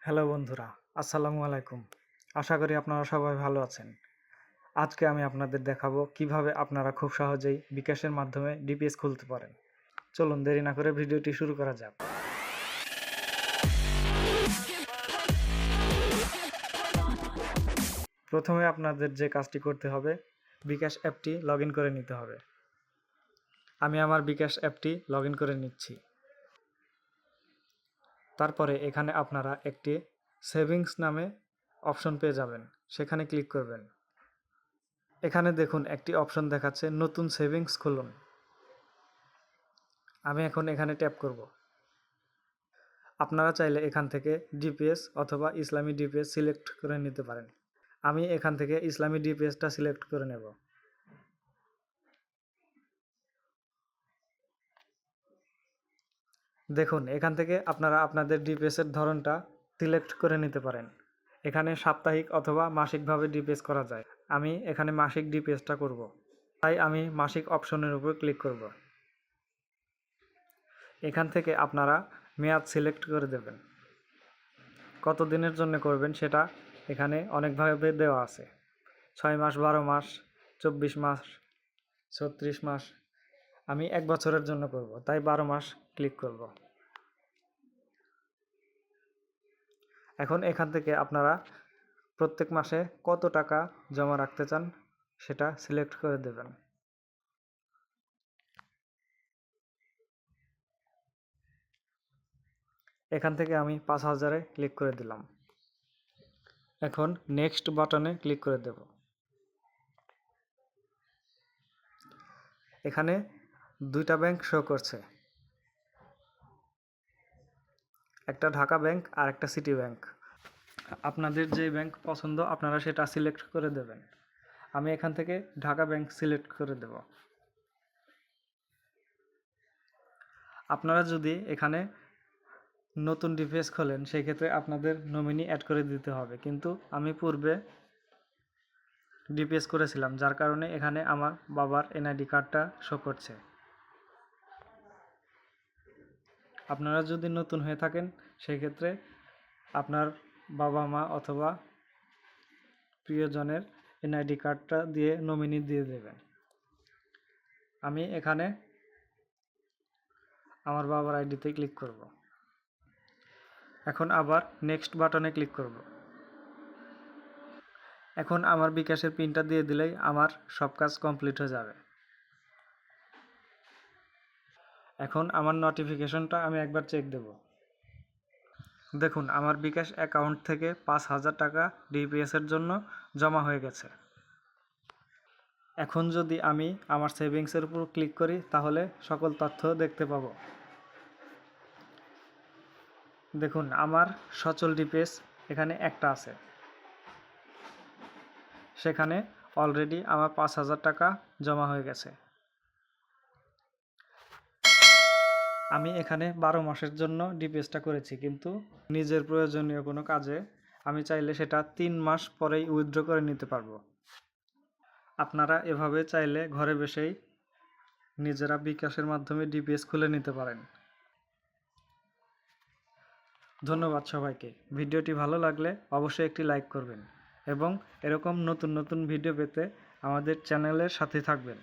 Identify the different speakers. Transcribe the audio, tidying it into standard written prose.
Speaker 1: Hello বন্ধুরা, আসসালামু আলাইকুম। আশা করি আপনারা সবাই ভালো আছেন। আজকে আমি আপনাদের দেখাবো কিভাবে আপনারা খুব সহজেই বিকাশের মাধ্যমে ডিপিএস খুলতে পারেন। চলুন দেরি না করে ভিডিওটি শুরু করা যাক। প্রথমে আপনাদের যে কাজটি করতে হবে, বিকাশ অ্যাপটি লগ ইন করে নিতে হবে। আমি আমার বিকাশ অ্যাপটি লগ ইন করে নিচ্ছি। তারপরে এখানে আপনারা একটি সেভিংস নামে অপশন পেয়ে যাবেন, সেখানে ক্লিক করবেন। এখানে দেখুন একটি অপশন দেখাচ্ছে নতুন সেভিংস খুলুন। আমি এখন এখানে ট্যাপ করব। আপনারা চাইলে এখান থেকে ডিপিএস অথবা ইসলামী ডিপিএস সিলেক্ট করে নিতে পারেন। আমি এখান থেকে ইসলামী ডিপিএসটা সিলেক্ট করে নেব। দেখুন এখান থেকে আপনারা আপনাদের ডিপিএসের ধরনটা সিলেক্ট করে নিতে পারেন। এখানে সাপ্তাহিক অথবা মাসিকভাবে ডিপিএস করা যায়। আমি এখানে মাসিক ডিপিএসটা করব, তাই আমি মাসিক অপশনের উপর ক্লিক করব। এখান থেকে আপনারা মেয়াদ সিলেক্ট করে দেবেন। কত দিনের জন্য করবেন সেটা এখানে অনেকভাবে দেওয়া আছে। 6 মাস, 12 মাস, 24 মাস, 36 মাস। আমি 1 বছরের জন্য করব, তাই 12 মাস ক্লিক করব। এখন এখান থেকে আপনারা প্রত্যেক মাসে কত টাকা জমা রাখতে চান সেটা সিলেক্ট করে দেবেন। এখান থেকে আমি 5000-এ ক্লিক করে দিলাম। এখন নেক্সট বাটনে ক্লিক করে দেব। এখানে দুইটা ব্যাংক শো করছে, একটা ঢাকা ব্যাংক আর একটা সিটি ব্যাংক। আপনাদের যে ব্যাংক পছন্দ আপনারা সেটা সিলেক্ট করে দেবেন। আমি এখান থেকে ঢাকা ব্যাংক সিলেক্ট করে দেব। আপনারা যদি এখানে নতুন ডিপিএস খোলেন সেই ক্ষেত্রে আপনাদের নমিনি অ্যাড করে দিতে হবে, কিন্তু আমি পূর্বে ডিপিএস করেছিলাম যার কারণে এখানে আমার বাবার এনআইডি কার্ডটা শো করছে। আপনারা যদি নতুন হয়ে থাকেন সেই ক্ষেত্রে আপনার বাবা মা অথবা প্রিয়জনের এনআইডি কার্ডটা দিয়ে নমিনি দিয়ে দেবেন। আমি এখানে আমার বাবার আইডিতে ক্লিক করব। এখন আবার নেক্সট বাটনে ক্লিক করব। এখন আমার বিকাশের পিনটা দিয়ে দিলেই আমার সব কাজ কমপ্লিট হয়ে যাবে। এখন আমার নোটিফিকেশনটা আমি একবার চেক দেব। দেখুন আমার বিকাশ অ্যাকাউন্ট থেকে 5000 টাকা ডিপিএসের জন্য জমা হয়ে গেছে। এখন যদি আমি আমার সেভিংসের উপর ক্লিক করি তাহলে সকল তথ্য দেখতে পাবো। দেখুন আমার সচল ডিপিএস এখানে একটা আছে, সেখানে অলরেডি আমার 5000 টাকা জমা হয়ে গেছে। আমি এখানে 12 মাসের জন্য ডিপিএসটা করেছি, কিন্তু নিজের প্রয়োজনীয় কোনো কাজে আমি চাইলে সেটা 3 মাস পরেই উইথড্র করে নিতে পারবো। আপনারা এভাবে চাইলে ঘরে বসেই নিজেরা বিকাশের মাধ্যমে ডিপিএস খুলে নিতে পারেন। ধন্যবাদ সবাইকে। ভিডিওটি ভালো লাগলে অবশ্যই একটি লাইক করবেন এবং এরকম নতুন নতুন ভিডিও পেতে আমাদের চ্যানেলের সাথে থাকবেন।